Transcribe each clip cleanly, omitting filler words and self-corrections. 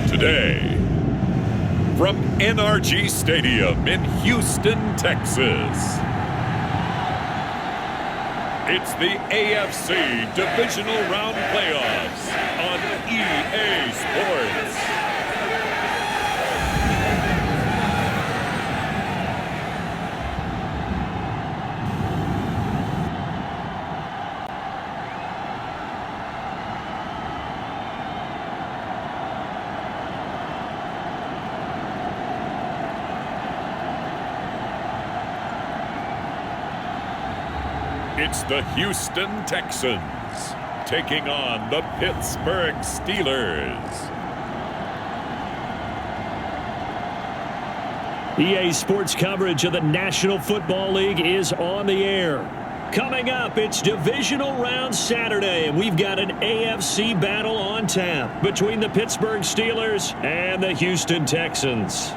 Today, from NRG Stadium in Houston, Texas, it's the AFC Divisional Round Playoffs on EA Sports. It's the Houston Texans taking on the Pittsburgh Steelers. EA Sports coverage of the National Football League is on the air. Coming up, it's Divisional Round Saturday, and we've got an AFC battle on tap between the Pittsburgh Steelers and the Houston Texans.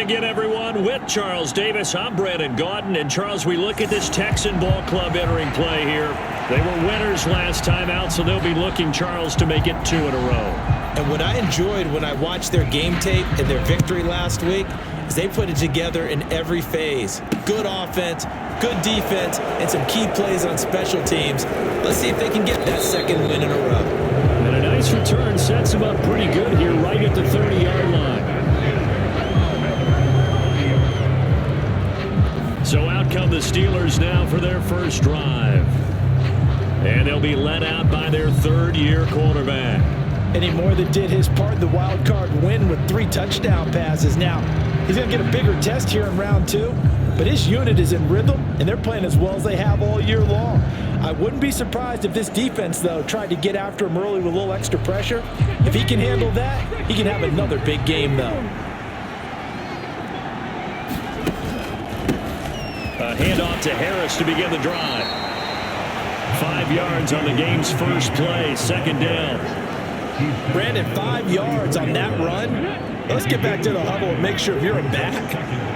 Again, everyone, with Charles Davis, I'm Brandon Gaudin. And Charles, we look at this Texan ball club entering play here. They were winners last time out, so they'll be looking, Charles, to make it 2 in a row. And what I enjoyed when I watched their game tape and their victory last week is they put it together in every phase. Good offense, good defense, and some key plays on special teams. Let's see if they can get that second win in a row. And a nice return sets them up pretty good here right at the 30-yard line. So out come the Steelers now for their first drive. And they'll be led out by their third-year quarterback. And he more than did his part in the wild card win with 3 touchdown passes. Now, he's going to get a bigger test here in round 2, but his unit is in rhythm, and they're playing as well as they have all year long. I wouldn't be surprised if this defense, though, tried to get after him early with a little extra pressure. If he can handle that, he can have another big game, though. A handoff to Harris to begin the drive. 5 yards on the game's first play, second down. Brandon, 5 yards on that run. Let's get back to the huddle and make sure if you're a back,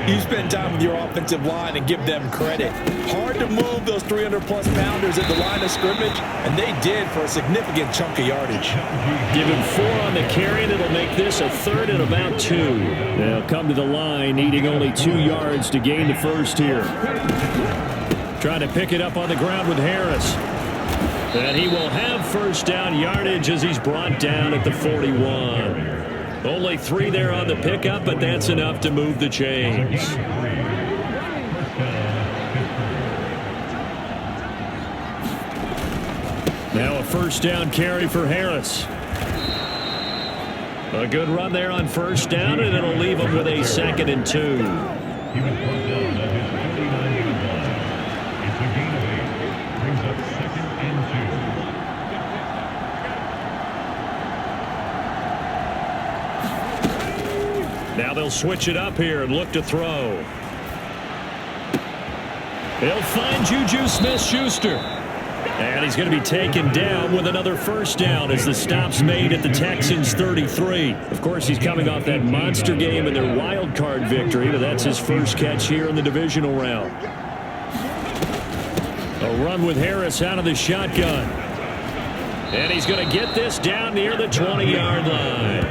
you spend time with your offensive line and give them credit. Hard to move those 300-plus pounders at the line of scrimmage, and they did for a significant chunk of yardage. Give him 4 on the carry, and it'll make this a 3rd and about 2. They'll come to the line, needing only 2 yards to gain the first here. Trying to pick it up on the ground with Harris. And he will have first down yardage as he's brought down at the 41. Only 3 there on the pickup, but that's enough to move the chains. Now a first down carry for Harris. A good run there on first down, and it'll leave him with a 2nd and 2. Now they'll switch it up here and look to throw. They'll find Juju Smith-Schuster. And he's going to be taken down with another first down as the stop's made at the Texans' 33. Of course, he's coming off that monster game in their wild card victory, but that's his first catch here in the divisional round. A run with Harris out of the shotgun. And he's going to get this down near the 20-yard line.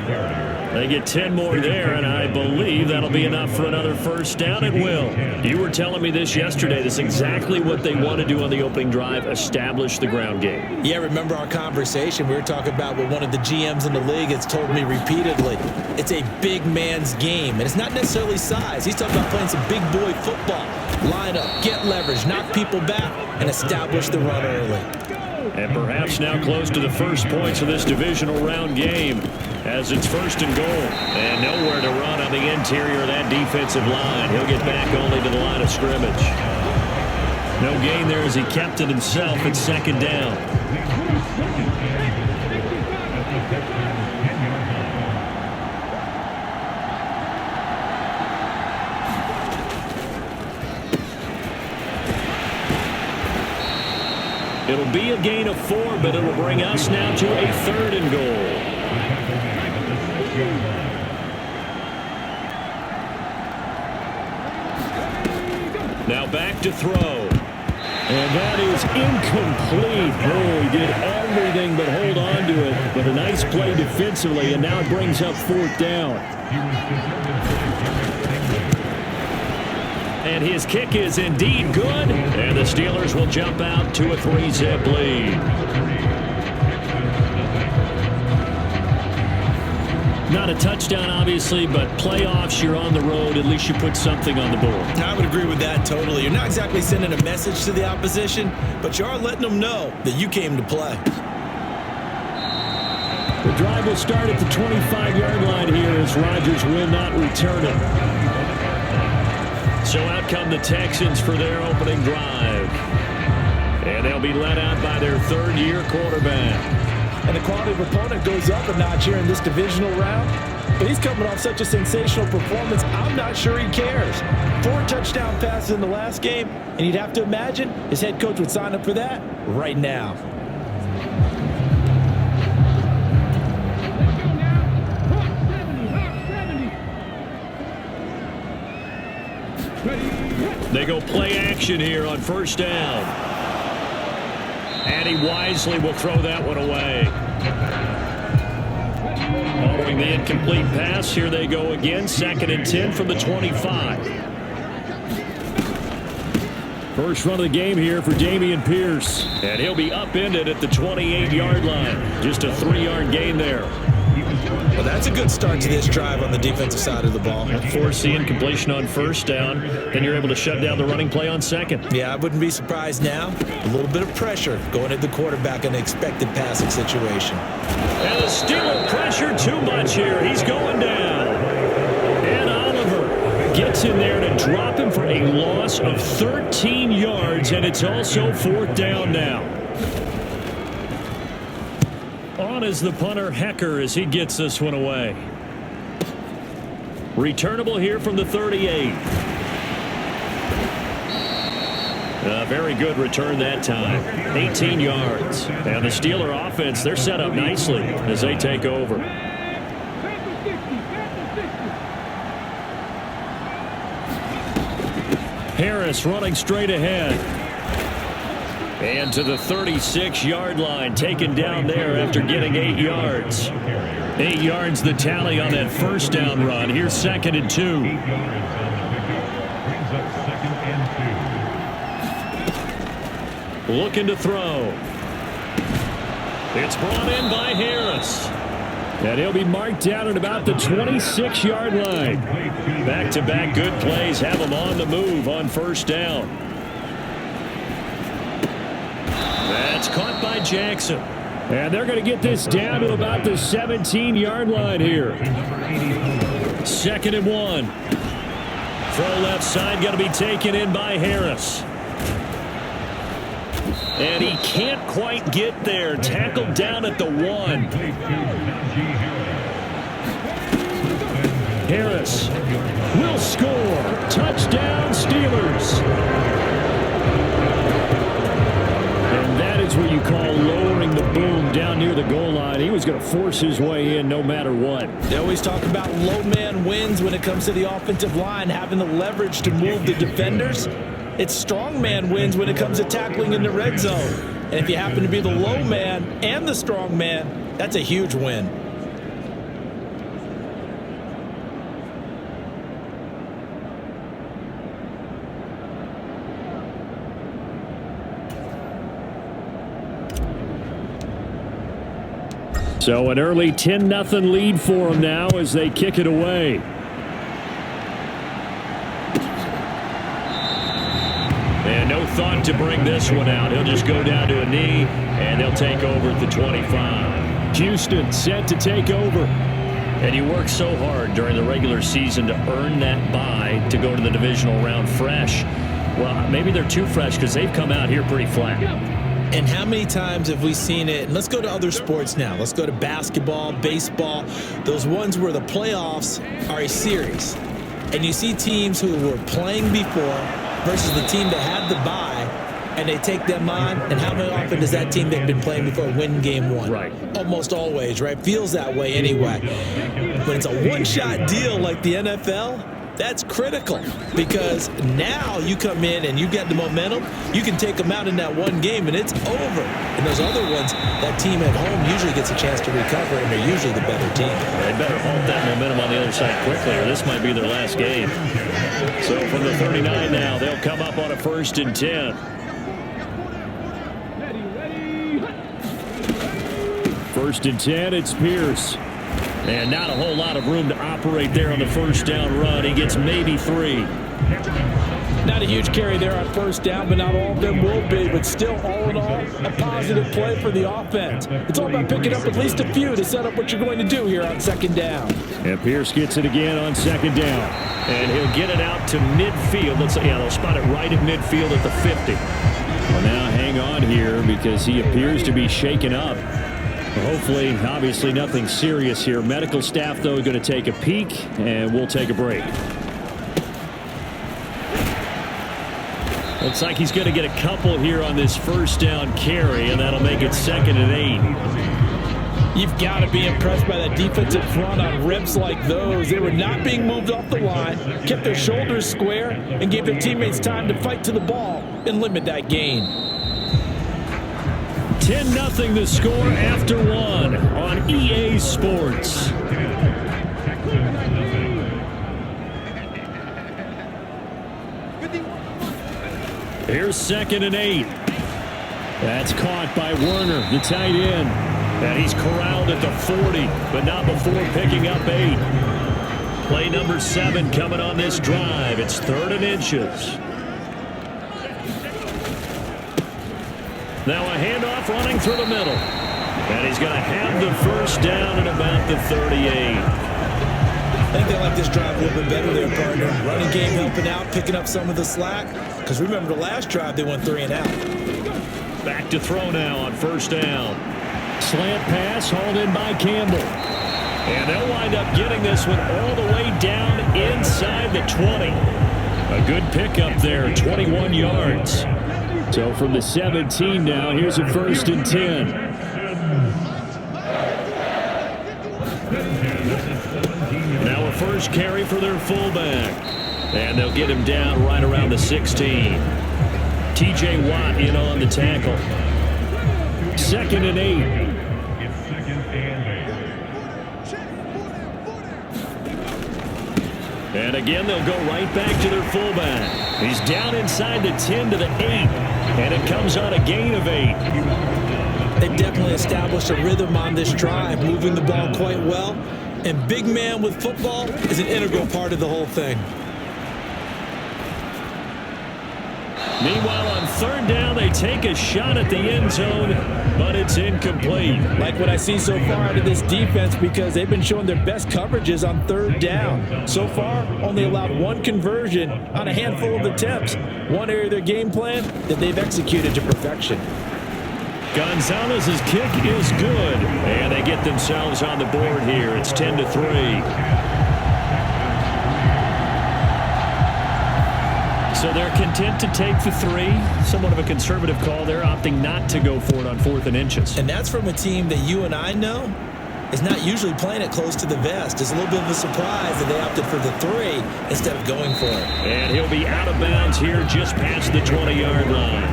They get 10 more there, and I believe that'll be enough for another first down. It will. You were telling me this yesterday. This is exactly what they want to do on the opening drive, establish the ground game. Yeah, remember our conversation? We were talking about what one of the GMs in the league has told me repeatedly. It's a big man's game, and it's not necessarily size. He's talking about playing some big boy football. Line up, get leverage, knock people back, and establish the run early. And perhaps now close to the first points of this divisional round game as it's 1st and goal. And nowhere to run on the interior of that defensive line. He'll get back only to the line of scrimmage. No gain there as he kept it himself at 2nd down. It'll be a gain of 4, but it'll bring us now to a 3rd and goal. Now back to throw. And that is incomplete. Oh, he did everything but hold on to it. But a nice play defensively, and now it brings up 4th down. And his kick is indeed good. And the Steelers will jump out to a 3-zip lead. Not a touchdown, obviously, but playoffs, you're on the road. At least you put something on the board. I would agree with that totally. You're not exactly sending a message to the opposition, but you are letting them know that you came to play. The drive will start at the 25-yard line here as Rodgers will not return it. So out come the Texans for their opening drive. And they'll be led out by their 3rd-year quarterback. And the quality of opponent goes up a notch here in this divisional round. But he's coming off such a sensational performance, I'm not sure he cares. 4 touchdown passes in the last game, and you'd have to imagine his head coach would sign up for that right now. They go play action here on 1st down. And he wisely will throw that one away. Following the incomplete pass, here they go again. 2nd and 10 from the 25. First run of the game here for Dameon Pierce. And he'll be upended at the 28-yard line. Just a 3-yard gain there. Well, that's a good start to this drive on the defensive side of the ball. Force the incompletion on 1st down. Then you're able to shut down the running play on 2nd. Yeah, I wouldn't be surprised now. A little bit of pressure going at the quarterback in an expected passing situation. And the Steeler pressure too much here. He's going down. And Oliver gets in there to drop him for a loss of 13 yards, and it's also 4th down now. On is the punter, Hecker, as he gets this one away. Returnable here from the 38. A very good return that time. 18 yards. And the Steeler offense, they're set up nicely as they take over. Harris running straight ahead. And to the 36-yard line, taken down there after getting 8 yards. 8 yards the tally on that 1st down run. Here's 2nd and 2. Looking to throw. It's brought in by Harris. And he'll be marked down at about the 26-yard line. Back-to-back good plays have him on the move on 1st down. That's caught by Jackson. And they're going to get this down to about the 17-yard line here. 2nd and 1. Throw left side, going to be taken in by Harris. And he can't quite get there. Tackled down at the 1. Harris will score. Touchdown, Steelers. And that is what you call lowering the boom down near the goal line. He was going to force his way in no matter what. They always talk about low man wins when it comes to the offensive line, having the leverage to move the defenders. It's strong man wins when it comes to tackling in the red zone. And if you happen to be the low man and the strong man, that's a huge win. So an early 10-0 lead for them now as they kick it away. And no thought to bring this one out. He'll just go down to a knee, and they'll take over at the 25. Houston set to take over. And you work so hard during the regular season to earn that bye to go to the divisional round fresh. Well, maybe they're too fresh because they've come out here pretty flat. And how many times have we seen it? And let's go to other sports now. Let's go to basketball, baseball, those ones where the playoffs are a series. And you see teams who were playing before versus the team that had the bye, and they take them on. And how often does that team they've been playing before win game one? Right. Almost always, right? Feels that way anyway. When it's a one-shot deal like the NFL, that's critical because now you come in and you get the momentum. You can take them out in that one game and it's over. And those other ones, that team at home usually gets a chance to recover, and they're usually the better team. They better hold that momentum on the other side quickly, or this might be their last game. So from the 39 now, they'll come up on a 1st and 10. First and 10, it's Pierce. And not a whole lot of room to operate there on the first down run. He gets maybe 3. Not a huge carry there on first down, but not all of them will be. But still, all in all, a positive play for the offense. It's all about picking up at least a few to set up what you're going to do here on 2nd down. And Pierce gets it again on 2nd down. And he'll get it out to midfield. They'll spot it right at midfield at the 50. Well, now hang on here because he appears to be shaken up. Hopefully, obviously nothing serious here. Medical staff, though, going to take a peek, and we'll take a break. Looks like he's going to get a couple here on this first down carry, and that'll make it 2nd and 8. You've got to be impressed by that defensive front on reps like those. They were not being moved off the line, kept their shoulders square, and gave their teammates time to fight to the ball and limit that gain. 10-0 the score after 1 on EA Sports. Here's 2nd and 8. That's caught by Werner, the tight end. And he's corralled at the 40, but not before picking up 8. Play number 7 coming on this drive. It's 3rd and inches. Now a handoff running through the middle. And he's going to have the first down at about the 38. I think they like this drive a little bit better there, partner. Running game helping out, picking up some of the slack. Because remember the last drive, they went 3 and out. Back to throw now on first down. Slant pass hauled in by Campbell. And they'll wind up getting this one all the way down inside the 20. A good pickup there, 21 yards. So from the 17 now, here's a 1st and 10. Now a first carry for their fullback. And they'll get him down right around the 16. TJ Watt in on the tackle. 2nd and 8. And again, they'll go right back to their fullback. He's down inside the 10 to the 8. And it comes on a gain of 8. They definitely established a rhythm on this drive, moving the ball quite well. And big man with football is an integral part of the whole thing. Meanwhile, on 3rd down, they take a shot at the end zone, but it's incomplete. Like what I see so far out of this defense because they've been showing their best coverages on 3rd down. So far, only allowed 1 conversion on a handful of attempts. One area of their game plan that they've executed to perfection. Gonzalez's kick is good, and they get themselves on the board here. It's 10-3. So they're content to take the 3. Somewhat of a conservative call there, opting not to go for it on 4th and inches. And that's from a team that you and I know is not usually playing it close to the vest. It's a little bit of a surprise that they opted for the 3 instead of going for it. And he'll be out of bounds here just past the 20-yard line.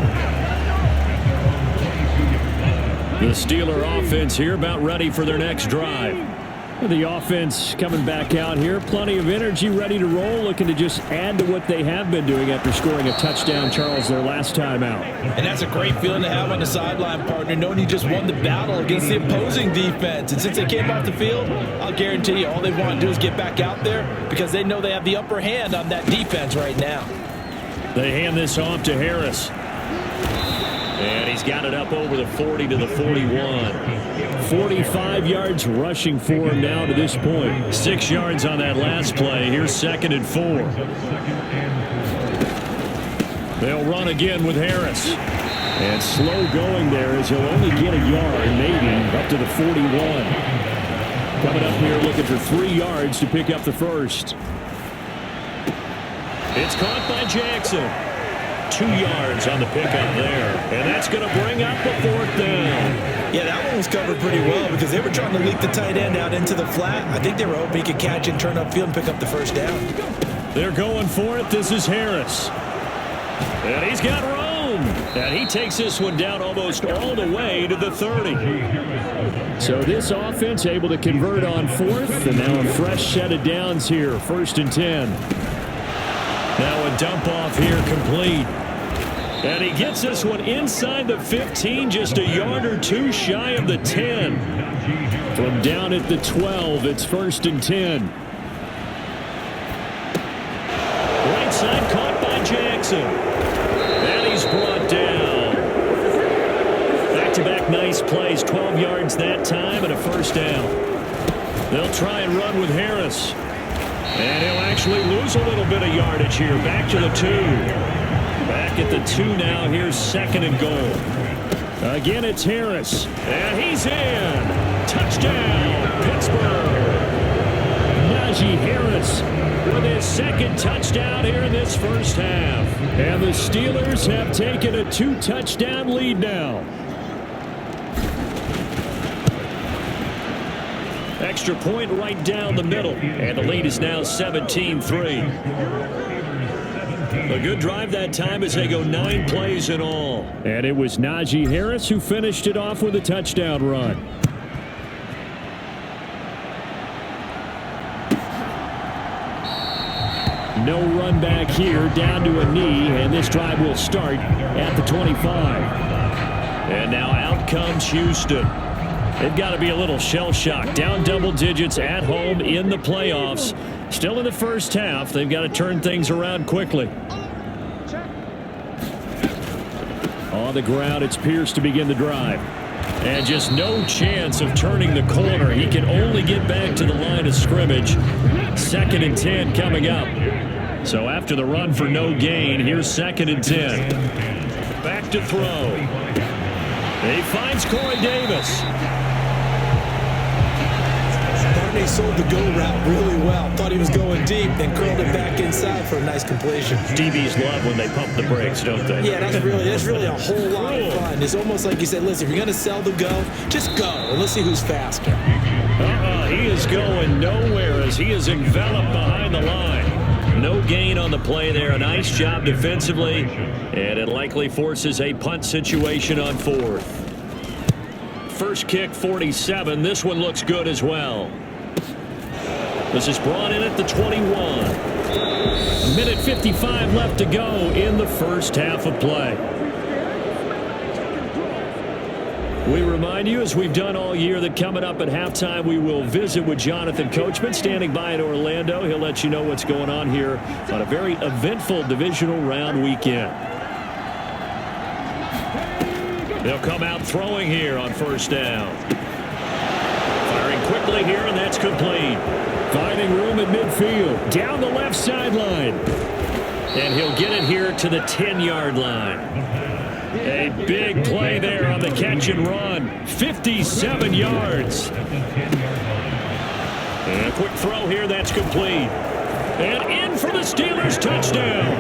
The Steeler offense here about ready for their next drive. The offense coming back out here. Plenty of energy, ready to roll, looking to just add to what they have been doing after scoring a touchdown, Charles, their last time out. And that's a great feeling to have on the sideline, partner, knowing you just won the battle against the opposing defense. And since they came off the field, I'll guarantee you all they want to do is get back out there because they know they have the upper hand on that defense right now. They hand this off to Harris. And he's got it up over the 40 to the 41. 45 yards rushing for him now to this point. 6 yards on that last play. Here's 2nd and 4. They'll run again with Harris. And slow going there as he'll only get a yard, maybe, up to the 41. Coming up here looking for 3 yards to pick up the first. It's caught by Jackson. 2 yards on the pickup there. And that's going to bring up the 4th down. Yeah, that one was covered pretty well because they were trying to leak the tight end out into the flat. I think they were hoping he could catch and turn upfield and pick up the first down. They're going for it. This is Harris. And he's got room. And he takes this one down almost all the way to the 30. So this offense able to convert on 4th. And now a fresh set of downs here. 1st and 10. Now a dump off here complete. And he gets this one inside the 15, just a yard or 2 shy of the 10. From down at the 12, it's 1st and 10. Right side caught by Jackson. And he's brought down. Back-to-back nice plays, 12 yards that time and a 1st down. They'll try and run with Harris. And he'll actually lose a little bit of yardage here. Back to the 2. Back at the 2 now. Here's 2nd and goal. Again, it's Harris. And he's in. Touchdown, Pittsburgh. Najee Harris with his 2nd touchdown here in this first half. And the Steelers have taken a 2-touchdown lead now. Extra point right down the middle. And the lead is now 17-3. A good drive that time as they go 9 plays in all. And it was Najee Harris who finished it off with a touchdown run. No run back here, down to a knee, and this drive will start at the 25. And now out comes Houston. They've got to be a little shell-shocked. Down double digits at home in the playoffs. Still in the first half. They've got to turn things around quickly. On the ground, it's Pierce to begin the drive. And just no chance of turning the corner. He can only get back to the line of scrimmage. 2nd and 10 coming up. So after the run for no gain, here's 2nd and 10. Back to throw. He finds Corey Davis. Barney sold the go route really well. Thought he was going deep, then curled it back inside for a nice completion. DBs love when they pump the brakes, don't they? Yeah, that's really a whole lot of fun. It's almost like you said, listen, if you're going to sell the go, just go, and let's see who's faster. He is going nowhere as he is enveloped behind the line. No gain on the play there. A nice job defensively, and it likely forces a punt situation on 4th. First kick, 47. This one looks good as well. This is brought in at the 21. 1:55 left to go in the first half of play. We remind you, as we've done all year, that coming up at halftime, we will visit with Jonathan Coachman standing by in Orlando. He'll let you know what's going on here on a very eventful divisional round weekend. They'll come out throwing here on 1st down. Firing quickly here, and that's complete. Finding room at midfield. Down the left sideline. And he'll get it here to the 10-yard line. A big play there on the catch and run. 57 yards. And a quick throw here, that's complete. And in for the Steelers touchdown.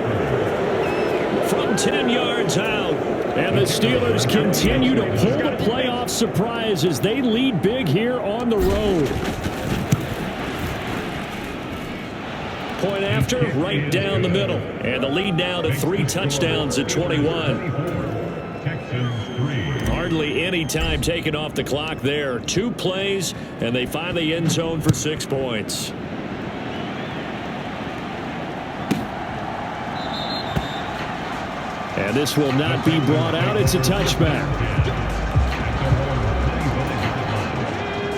From 10 yards out. And the Steelers continue to pull the playoff surprise as they lead big here on the road. Point after, right down the middle. And the lead now to 3 touchdowns at 21. Hardly any any time taken off the clock there. 2 plays, and they find the end zone for 6 points. And this will not be brought out. It's a touchback.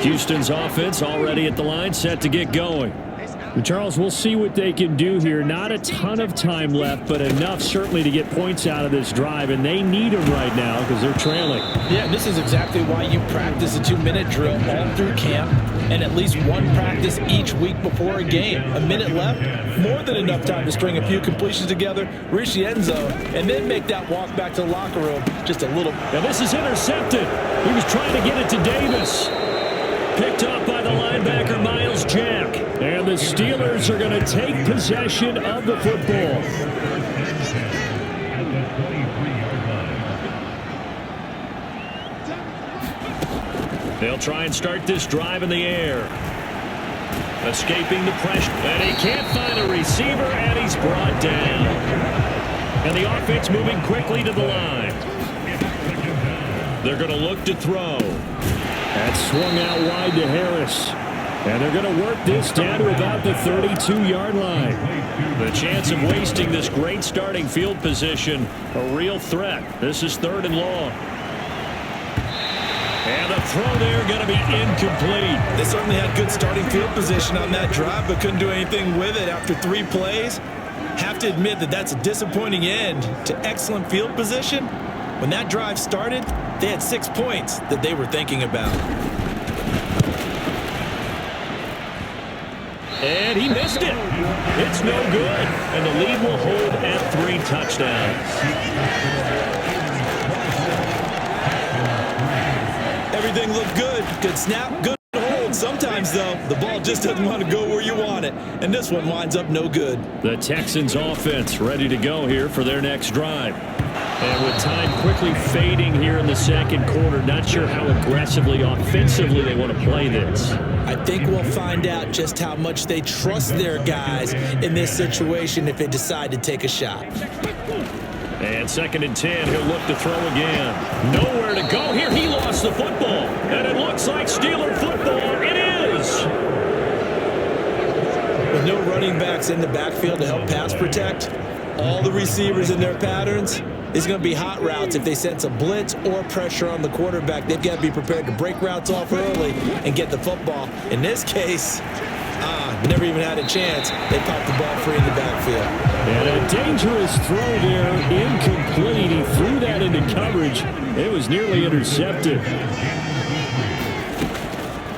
Houston's offense already at the line, set to get going. Charles, we'll see what they can do here. Not a ton of time left, but enough certainly to get points out of this drive, and they need them right now because they're trailing. Yeah, this is exactly why you practice a 2-minute drill all through camp and at least one practice each week before a game. A minute left, more than enough time to string a few completions together, reach the end zone, and then make that walk back to the locker room just a little. Now this is intercepted. He was trying to get it to Davis. Picked off by the linebacker, Miles Jack. And the Steelers are going to take possession of the football. They'll try and start this drive in the air. Escaping the pressure. And he can't find a receiver, and he's brought down. And the offense moving quickly to the line. They're going to look to throw. That swung out wide to Harris. And they're going to work this down to about the 32-yard line. The chance of wasting this great starting field position, a real threat. This is 3rd and long. And the throw there going to be incomplete. They certainly had good starting field position on that drive, but couldn't do anything with it after 3 plays. Have to admit that that's a disappointing end to excellent field position. When that drive started, they had 6 points that they were thinking about. And he missed it. It's no good. And the lead will hold at 3 touchdowns. Everything looked good. Good snap, good hold. Sometimes, though, the ball just doesn't want to go where you want it. And this one winds up no good. The Texans offense ready to go here for their next drive. And with time quickly fading here in the second quarter, not sure how aggressively, offensively they want to play this. I think we'll find out just how much they trust their guys in this situation if they decide to take a shot. And 2nd and 10, he'll look to throw again. Nowhere to go here. He lost the football. And it looks like Steeler football. It is. With no running backs in the backfield to help pass protect, all the receivers in their patterns, it's going to be hot routes. If they sense a blitz or pressure on the quarterback, they've got to be prepared to break routes off early and get the football. In this case, never even had a chance. They popped the ball free in the backfield. And a dangerous throw there, incomplete. He threw that into coverage. It was nearly intercepted.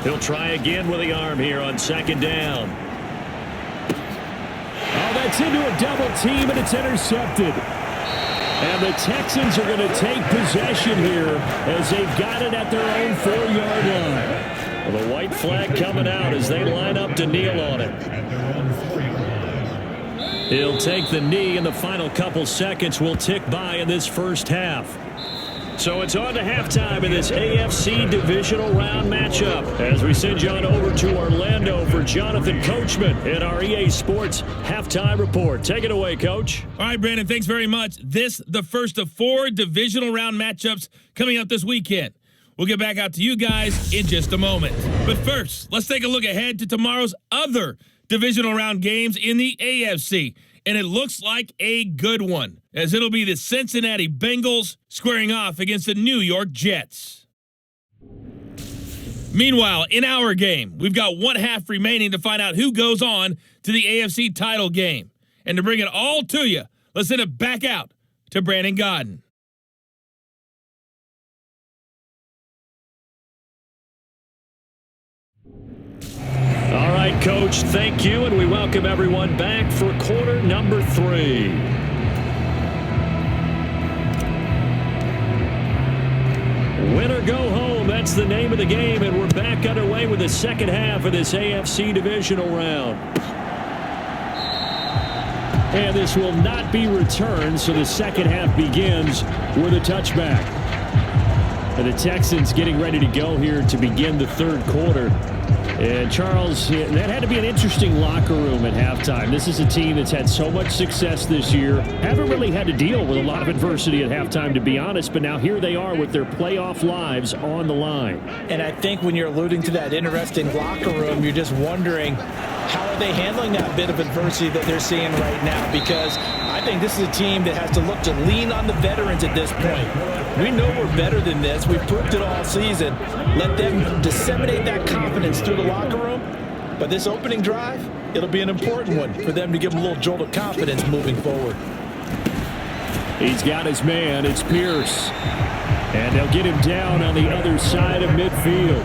He'll try again with the arm here on 2nd down. Oh, that's into a double team, and it's intercepted. And the Texans are going to take possession here as they've got it at their own 4-yard line. Well, the white flag coming out as they line up to kneel on it. He'll take the knee, and the final couple seconds will tick by in this first half. So it's on to halftime in this AFC divisional round matchup as we send you on over to Orlando for Jonathan Coachman in our EA Sports halftime report. Take it away, Coach. All right, Brandon, thanks very much. This, the first of 4 divisional round matchups coming up this weekend. We'll get back out to you guys in just a moment. But first, let's take a look ahead to tomorrow's other divisional round games in the AFC. And it looks like a good one, as it'll be the Cincinnati Bengals squaring off against the New York Jets. Meanwhile, in our game, we've got 1 half remaining to find out who goes on to the AFC title game. And to bring it all to you, let's send it back out to Brandon Godden. All right, Coach, thank you, and we welcome everyone back for quarter number 3. Win or go home, that's the name of the game, and we're back underway with the second half of this AFC divisional round. And this will not be returned, so the second half begins with a touchback. And the Texans getting ready to go here to begin the third quarter. And Charles, that had to be an interesting locker room at halftime. This is a team that's had so much success this year. Haven't really had to deal with a lot of adversity at halftime, to be honest. But now here they are with their playoff lives on the line. And I think when you're alluding to that interesting locker room, you're just wondering, how are they handling that bit of adversity that they're seeing right now? Because I think this is a team that has to look to lean on the veterans at this point. We know we're better than this. We've proved it all season. Let them disseminate that confidence through the locker room. But this opening drive, it'll be an important one for them to give them a little jolt of confidence moving forward. He's got his man. It's Pierce. And they'll get him down on the other side of midfield.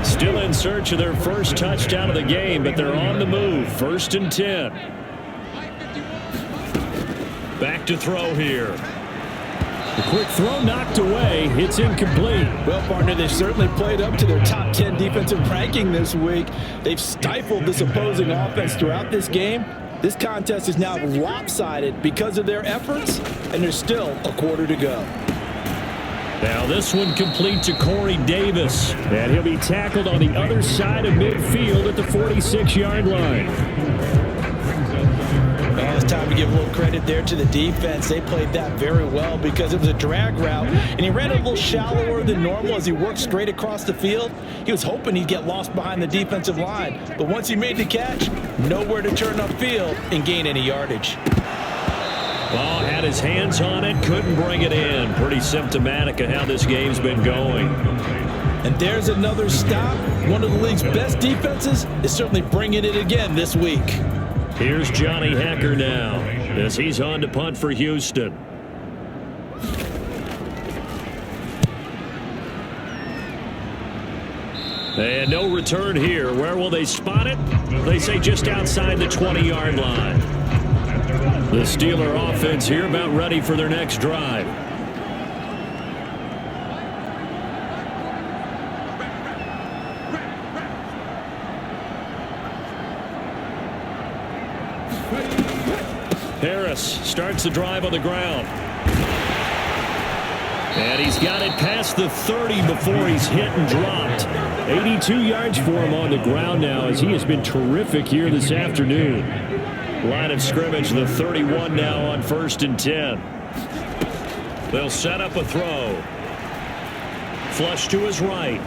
Still in search of their first touchdown of the game, but they're on the move. 1st and 10. Back to throw here. The quick throw knocked away. It's incomplete. Well, partner, they've certainly played up to their top 10 defensive ranking this week. They've stifled this opposing offense throughout this game. This contest is now lopsided because of their efforts, and there's still a quarter to go. Now this one complete to Corey Davis. And he'll be tackled on the other side of midfield at the 46-yard line. Well, it's time to give a little credit there to the defense. They played that very well because it was a drag route, and he ran a little shallower than normal as he worked straight across the field. He was hoping he'd get lost behind the defensive line, but once he made the catch, nowhere to turn upfield and gain any yardage. Ball had his hands on it, couldn't bring it in. Pretty symptomatic of how this game's been going. And there's another stop. One of the league's best defenses is certainly bringing it again this week. Here's Johnny Hecker now as he's on to punt for Houston. And no return here. Where will they spot it? They say just outside the 20-yard line. The Steeler offense here about ready for their next drive. Harris starts the drive on the ground. And he's got it past the 30 before he's hit and dropped. 82 yards for him on the ground now as he has been terrific here this afternoon. Line of scrimmage, the 31 now on 1st and 10. They'll set up a throw. Flush to his right.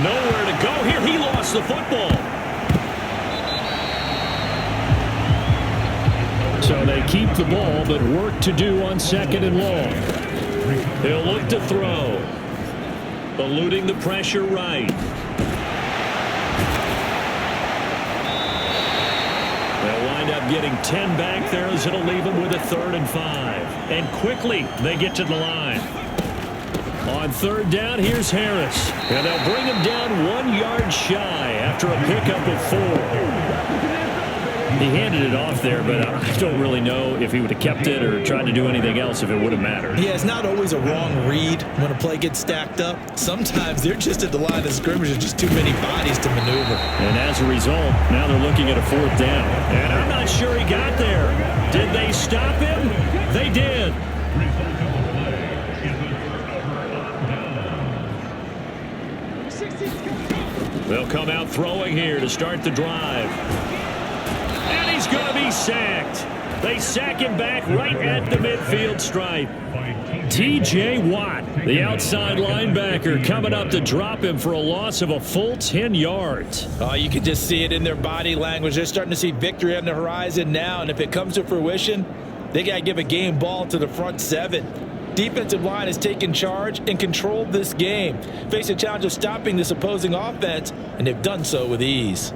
Nowhere to go here. He lost the football. So they keep the ball, but work to do on 2nd and long. He'll look to throw. Eluding the pressure right. They'll wind up getting 10 back there as it'll leave them with a 3rd and 5. And quickly they get to the line. On 3rd down, here's Harris. And they'll bring him down 1 yard shy after a pickup of 4. He handed it off there, but I don't really know if he would have kept it or tried to do anything else if it would have mattered. Yeah, it's not always a wrong read when a play gets stacked up. Sometimes they're just at the line of scrimmage. There's just too many bodies to maneuver. And as a result, now they're looking at a 4th down. And I'm not sure he got there. Did they stop him? They did. They'll come out throwing here to start the drive. And he's going to be sacked. They sack him back right at the midfield stripe. T.J. Watt, the outside linebacker, coming up to drop him for a loss of a full 10 yards. Oh, you can just see it in their body language. They're starting to see victory on the horizon now, and if it comes to fruition, they got to give a game ball to the front 7. Defensive line has taken charge and controlled this game. Face a challenge of stopping this opposing offense, and they've done so with ease.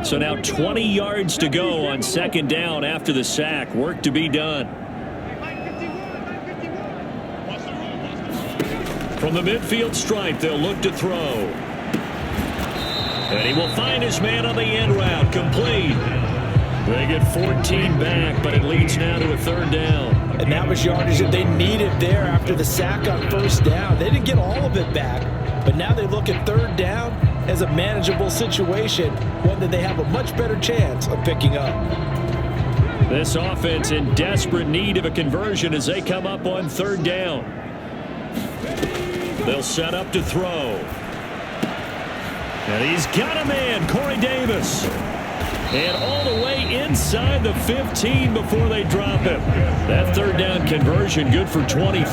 So now 20 yards to go on 2nd down after the sack. Work to be done. From the midfield stripe, they'll look to throw. And he will find his man on the end route. Complete. They get 14 back, but it leads now to a 3rd down. And that was yardage that they needed there after the sack on 1st down. They didn't get all of it back, but now they look at 3rd down as a manageable situation, one that they have a much better chance of picking up. This offense in desperate need of a conversion as they come up on 3rd down. They'll set up to throw. And he's got a man, Corey Davis. And all the way inside the 15 before they drop him. That 3rd down conversion good for 23.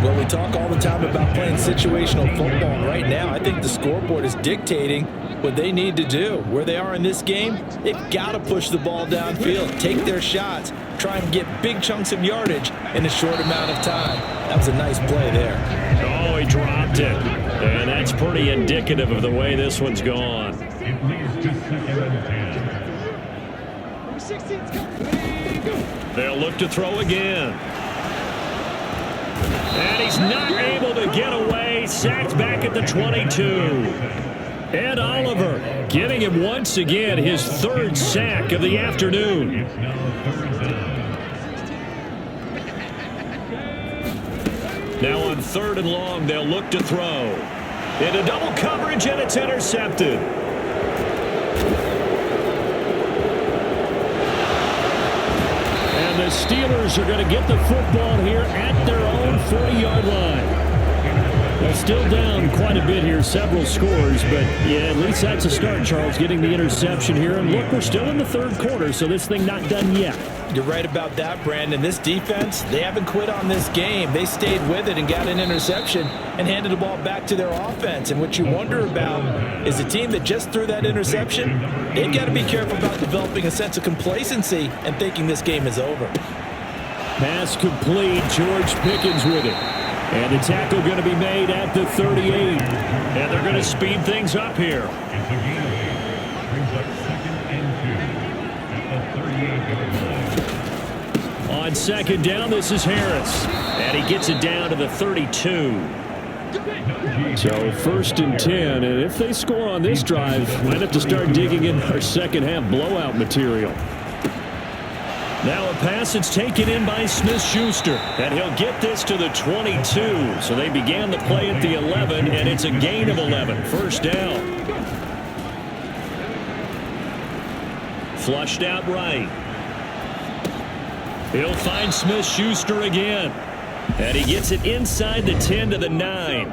Well, we talk all the time about playing situational football. Right now, I think the scoreboard is dictating what they need to do. Where they are in this game, they've got to push the ball downfield, take their shots, try and get big chunks of yardage in a short amount of time. That was a nice play there. Oh, he dropped it. And that's pretty indicative of the way this one's gone. They'll look to throw again. And he's not able to get away. Sacked back at the 22. Ed Oliver giving him once again his 3rd sack of the afternoon. Now on 3rd and long, they'll look to throw. Into double coverage, and it's intercepted. And the Steelers are going to get the football here at their own 40-yard line. They're still down quite a bit here, several scores, but yeah, at least that's a start, Charles, getting the interception here. And look, we're still in the 3rd quarter, so this thing not done yet. You're right about that, Brandon. This defense, they haven't quit on this game. They stayed with it and got an interception and handed the ball back to their offense. And what you wonder about is the team that just threw that interception, they've got to be careful about developing a sense of complacency and thinking this game is over. Pass complete. George Pickens with it. And the tackle going to be made at the 38. And they're going to speed things up here. On 2nd down, this is Harris. And he gets it down to the 32. So 1st and 10. And if they score on this drive, might have to start digging in our second half blowout material. Now a pass that's taken in by Smith-Schuster. And he'll get this to the 22. So they began the play at the 11, and it's a gain of 11. 1st down. Flushed out right. He'll find Smith-Schuster again. And he gets it inside the 10 to the 9.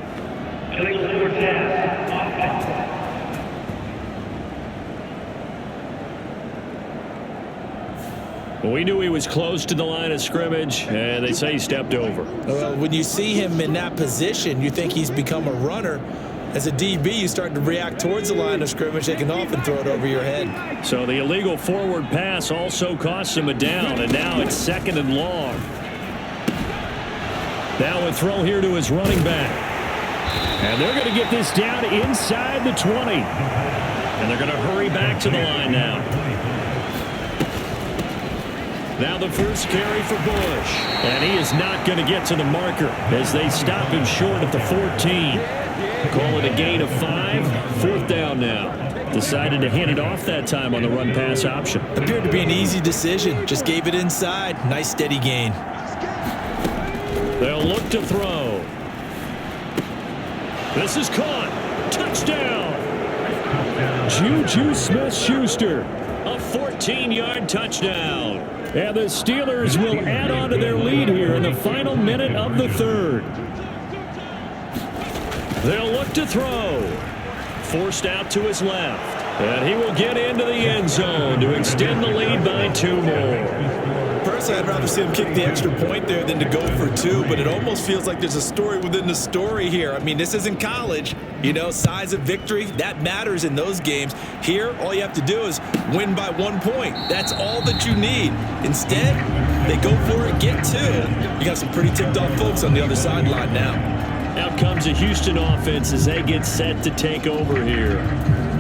We knew he was close to the line of scrimmage, and they say he stepped over. Well, when you see him in that position, you think he's become a runner. As a DB, you start to react towards the line of scrimmage. They can often throw it over your head. So the illegal forward pass also costs him a down, and now it's 2nd and long. Now a throw here to his running back. And they're going to get this down inside the 20. And they're going to hurry back to the line now. Now the first carry for Bush. And he is not going to get to the marker as they stop him short at the 14. Call it a gain of 5. 4th down now. Decided to hand it off that time on the run-pass option. Appeared to be an easy decision. Just gave it inside. Nice steady gain. They'll look to throw. This is caught. Touchdown. Juju Smith-Schuster. A 14-yard touchdown. And the Steelers will add on to their lead here in the final minute of the 3rd. They'll look to throw. Forced out to his left. And he will get into the end zone to extend the lead by 2 more. Personally, I'd rather see him kick the extra point there than to go for 2, but it almost feels like there's a story within the story here. I mean, this isn't college. You know, size of victory, that matters in those games. Here, all you have to do is win by 1 point. That's all that you need. Instead, they go for it, get 2. You got some pretty ticked off folks on the other sideline now. Out comes a Houston offense as they get set to take over here.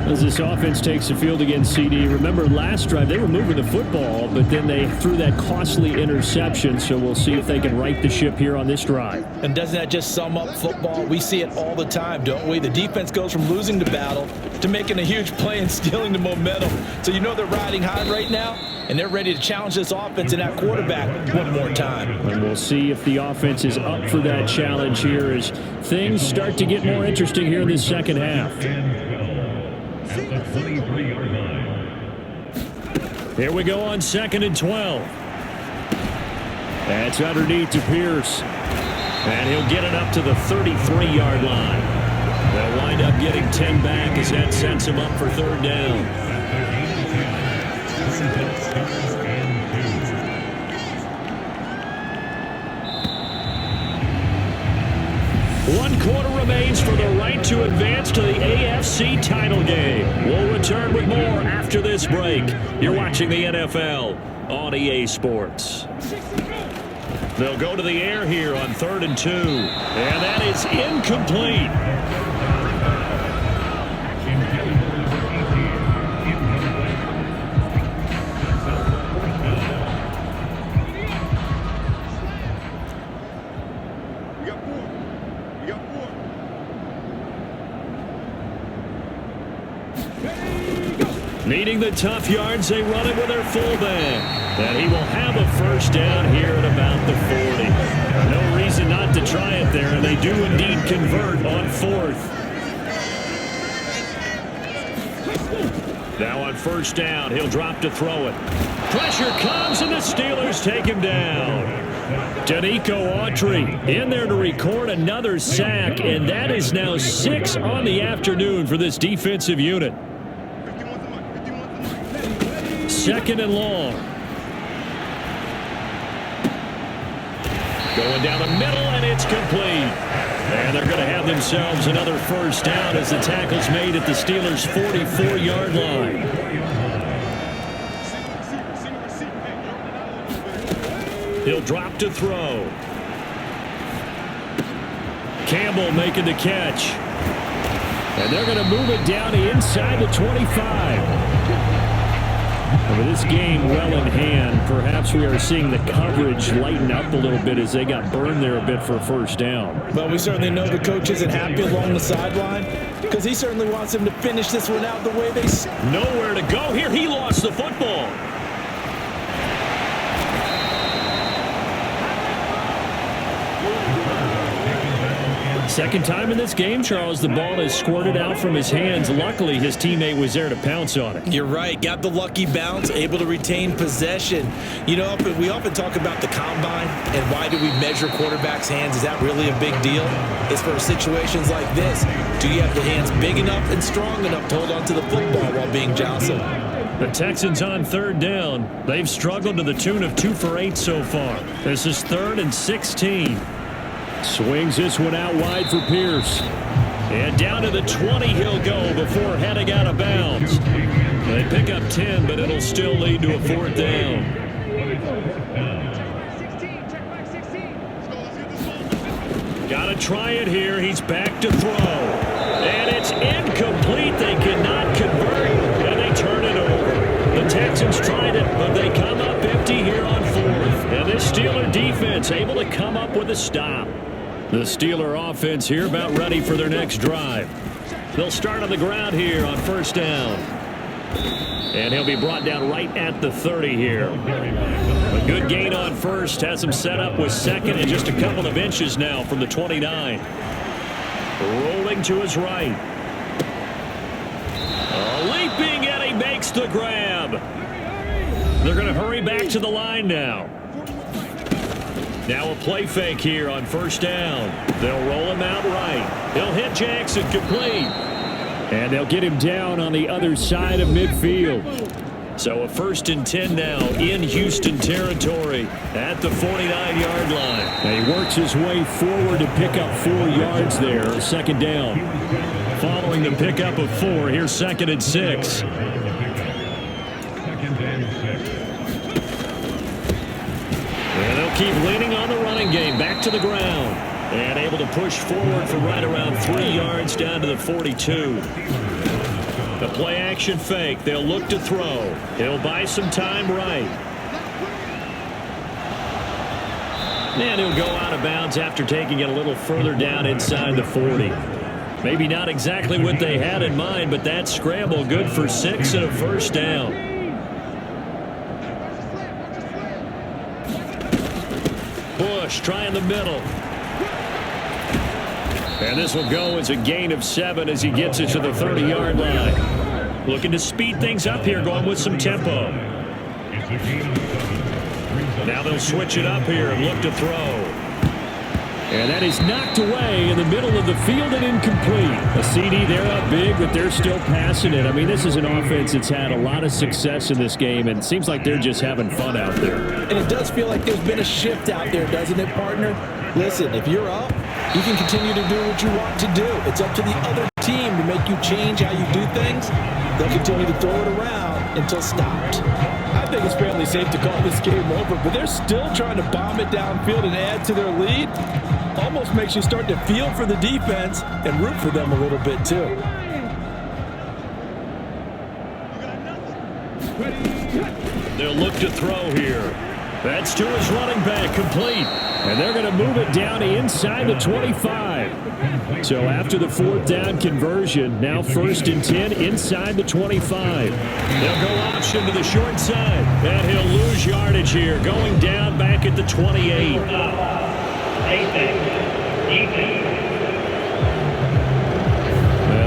As this offense takes the field against CD, remember last drive they were moving the football, but then they threw that costly interception, so we'll see if they can right the ship here on this drive. And doesn't that just sum up football? We see it all the time, don't we? The defense goes from losing the battle to making a huge play and stealing the momentum. So you know they're riding high right now, and they're ready to challenge this offense and that quarterback one more time. And we'll see if the offense is up for that challenge here as things start to get more interesting here in this second half. Here we go on 2nd and 12. That's underneath to Pierce. And he'll get it up to the 33-yard line. They'll wind up getting 10 back as that sets him up for 3rd down. One quarter remains for the right to advance to the AFC title game. We'll return with more after this break. You're watching the NFL on EA Sports. They'll go to the air here on 3rd and 2. And that is incomplete. Needing the tough yards, they run it with their fullback. And he will have a 1st down here at about the 40. No reason not to try it there, and they do indeed convert on 4th. Now on 1st down, he'll drop to throw it. Pressure comes, and the Steelers take him down. Danico Autry in there to record another sack, and that is now 6 on the afternoon for this defensive unit. 2nd and long. Going down the middle, and it's complete. And they're going to have themselves another 1st down as the tackle's made at the Steelers' 44-yard line. He'll drop to throw. Campbell making the catch. And they're going to move it down inside the 25. With this game well in hand, perhaps we are seeing the coverage lighten up a little bit as they got burned there a bit for a 1st down. Well, we certainly know the coach isn't happy along the sideline because he certainly wants him to finish this one out the way they... Nowhere to go here. He lost the football. Second time in this game, Charles, the ball has squirted out from his hands. Luckily, his teammate was there to pounce on it. You're right. Got the lucky bounce, able to retain possession. You know, we often talk about the combine and why do we measure quarterbacks' hands. Is that really a big deal? It's for situations like this. Do you have the hands big enough and strong enough to hold on to the football while being jostled? The Texans on 3rd down. They've struggled to the tune of 2 for 8 so far. This is 3rd and 16. Swings this one out wide for Pierce. And down to the 20 he'll go before heading out of bounds. They pick up 10, but it'll still lead to a 4th down. Got to try it here. He's back to throw. And it's incomplete. They cannot convert, and they turn it over. The Texans tried it, but they come up empty here on 4th. And this Steeler defense able to come up with a stop. The Steeler offense here about ready for their next drive. They'll start on the ground here on 1st down. And he'll be brought down right at the 30 here. A good gain on 1st. Has him set up with 2nd and just a couple of inches now from the 29. Rolling to his right. Leaping, and he makes the grab. They're going to hurry back to the line now. Now a play fake here on 1st down. They'll roll him out right. He'll hit Jackson complete. And they'll get him down on the other side of midfield. So a 1st and 10 now in Houston territory at the 49-yard line. And he works his way forward to pick up 4 yards there. 2nd down. Following the pickup of 4, here's 2nd and 6. And they'll keep leaning on the running game. Back to the ground. And able to push forward for right around 3 yards down to the 42. The play action fake. They'll look to throw. He'll buy some time right. And he'll go out of bounds after taking it a little further down inside the 40. Maybe not exactly what they had in mind, but that scramble good for 6 and a 1st down. Bush trying the middle. And this will go as a gain of 7 as he gets it to the 30-yard line. Looking to speed things up here, going with some tempo. Now they'll switch it up here and look to throw. And that is knocked away in the middle of the field and incomplete. A CD, they're up big, but they're still passing it. I mean, this is an offense that's had a lot of success in this game, and it seems like they're just having fun out there. And it does feel like there's been a shift out there, doesn't it, partner? Listen, if you're up, you can continue to do what you want to do. It's up to the other team to make you change how you do things. They'll continue to throw it around until stopped. I think it's fairly safe to call this game over, but they're still trying to bomb it downfield and add to their lead. Almost makes you start to feel for the defense and root for them a little bit, too. They'll look to throw here. That's to his running back, complete. And they're going to move it down inside the 25. So after the 4th down conversion, now 1st and 10 inside the 25. They'll go option to the short side. And he'll lose yardage here, going down back at the 28.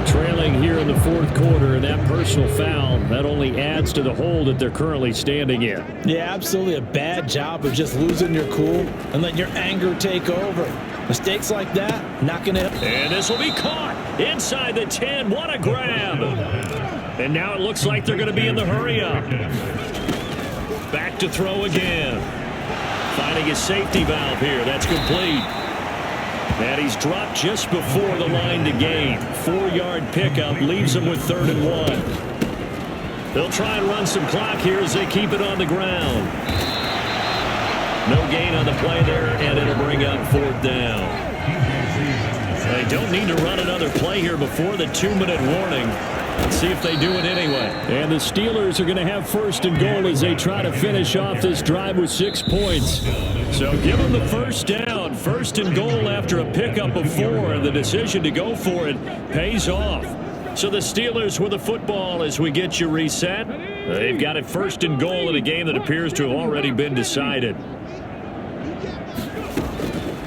Trailing here in the 4th quarter, and that personal foul, that only adds to the hole that they're currently standing in. Yeah, absolutely a bad job of just losing your cool and letting your anger take over. Mistakes like that, not going to... And this will be caught inside the 10. What a grab. And now it looks like they're going to be in the hurry up. Back to throw again. Finding his safety valve here. That's complete. And he's dropped just before the line to gain. 4-yard pickup leaves him with 3rd and 1. They'll try and run some clock here as they keep it on the ground. No gain on the play there, and it'll bring up 4th down. They don't need to run another play here before the 2-minute warning. Let's see if they do it anyway. And the Steelers are going to have 1st and goal as they try to finish off this drive with 6 points. So give them the 1st down. 1st and goal after a pickup of 4. And the decision to go for it pays off. So the Steelers with the football as we get you reset. They've got it 1st and goal in a game that appears to have already been decided.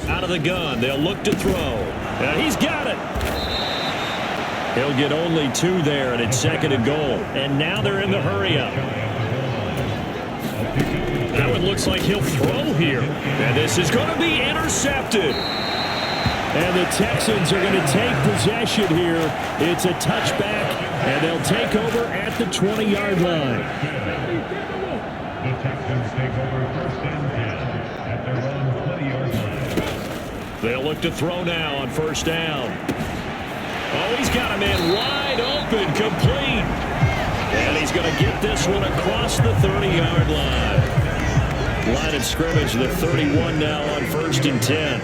Out of the gun. They'll look to throw. He's got it. He'll get only 2 there, and it's 2nd and goal. And now they're in the hurry-up. That one looks like he'll throw here. And this is going to be intercepted. And the Texans are going to take possession here. It's a touchback, and they'll take over at the 20-yard line. The Texans take over 1st and 10 at their own 20-yard line. They'll look to throw now on 1st down. Oh, he's got a man wide open, complete. And he's going to get this one across the 30-yard line. Line of scrimmage, the 31 now on 1st and 10.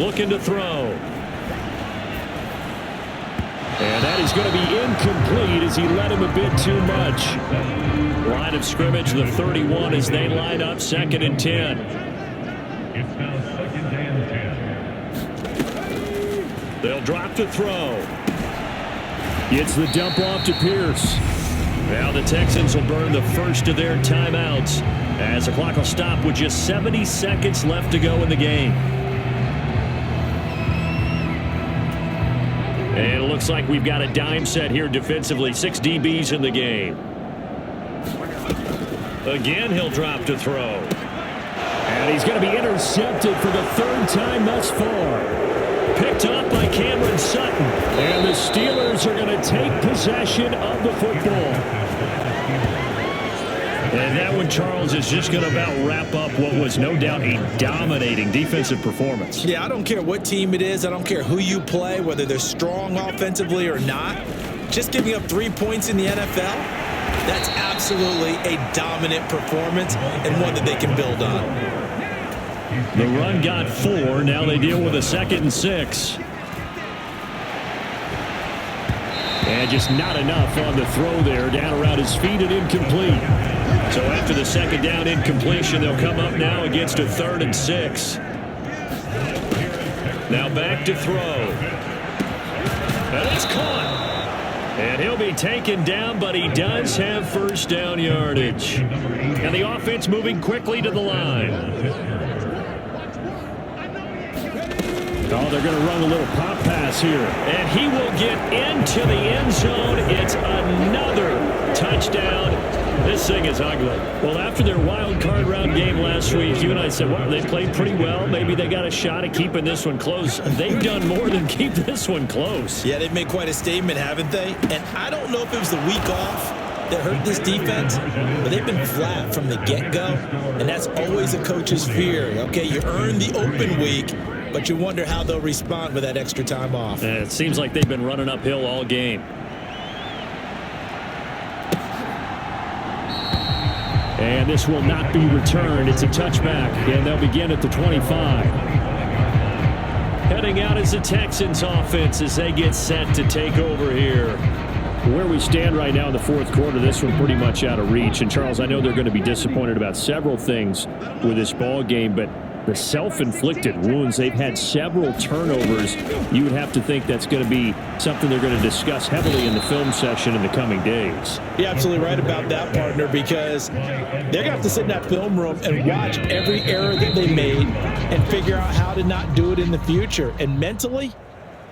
Looking to throw. And that is going to be incomplete as he led him a bit too much. Line of scrimmage, the 31 as they line up 2nd and 10. It's now 2nd and 10. They'll drop to throw. Gets the dump off to Pierce. Now the Texans will burn the first of their timeouts as the clock will stop with just 70 seconds left to go in the game. And it looks like we've got a dime set here defensively. 6 DBs in the game. Again, he'll drop to throw. And he's going to be intercepted for the 3rd time thus far. Picked up by Cameron Sutton. And the Steelers are going to take possession of the football. And that one, Charles, is just going to about wrap up what was no doubt a dominating defensive performance. Yeah, I don't care what team it is. I don't care who you play, whether they're strong offensively or not. Just giving up 3 points in the NFL, that's absolutely a dominant performance and one that they can build on. The run got 4. Now they deal with a 2nd and 6. And just not enough on the throw there. Down around his feet and incomplete. So after the 2nd down incompletion, they'll come up now against a 3rd and 6. Now back to throw. And it's caught. And he'll be taken down, but he does have 1st down yardage. And the offense moving quickly to the line. Oh, they're going to run a little pop pass here. And he will get into the end zone. It's another touchdown. This thing is ugly. Well, after their wild card round game last week, you and I said, well, they played pretty well. Maybe they got a shot at keeping this one close. They've done more than keep this one close. Yeah, they've made quite a statement, haven't they? And I don't know if it was the week off that hurt this defense, but they've been flat from the get-go, and that's always a coach's fear. Okay, you earn the open week, but you wonder how they'll respond with that extra time off. And it seems like they've been running uphill all game. And this will not be returned. It's a touchback, and they'll begin at the 25. Heading out is the Texans offense as they get set to take over here. Where we stand right now in the fourth quarter, this one pretty much out of reach. And, Charles, I know they're going to be disappointed about several things with this ball game, but the self-inflicted wounds, they've had several turnovers. You would have to think that's going to be something they're going to discuss heavily in the film session in the coming days. You're absolutely right about that, partner, because they're going to have to sit in that film room and watch every error that they made and figure out how to not do it in the future. And mentally,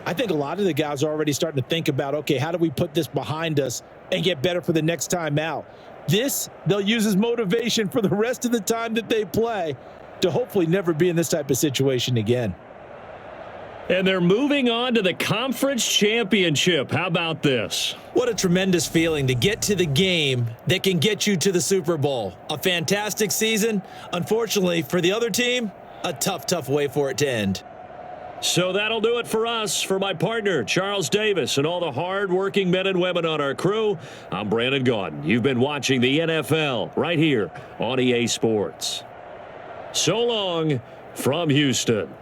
I think a lot of the guys are already starting to think about, okay, how do we put this behind us and get better for the next time out? This, they'll use as motivation for the rest of the time that they play to hopefully never be in this type of situation again. And they're moving on to the conference championship. How about this? What a tremendous feeling to get to the game that can get you to the Super Bowl. A fantastic season. Unfortunately, for the other team, a tough way for it to end. So that'll do it for us. For my partner, Charles Davis, and all the hard-working men and women on our crew, I'm Brandon Gaudin. You've been watching the NFL right here on EA Sports. So long from Houston.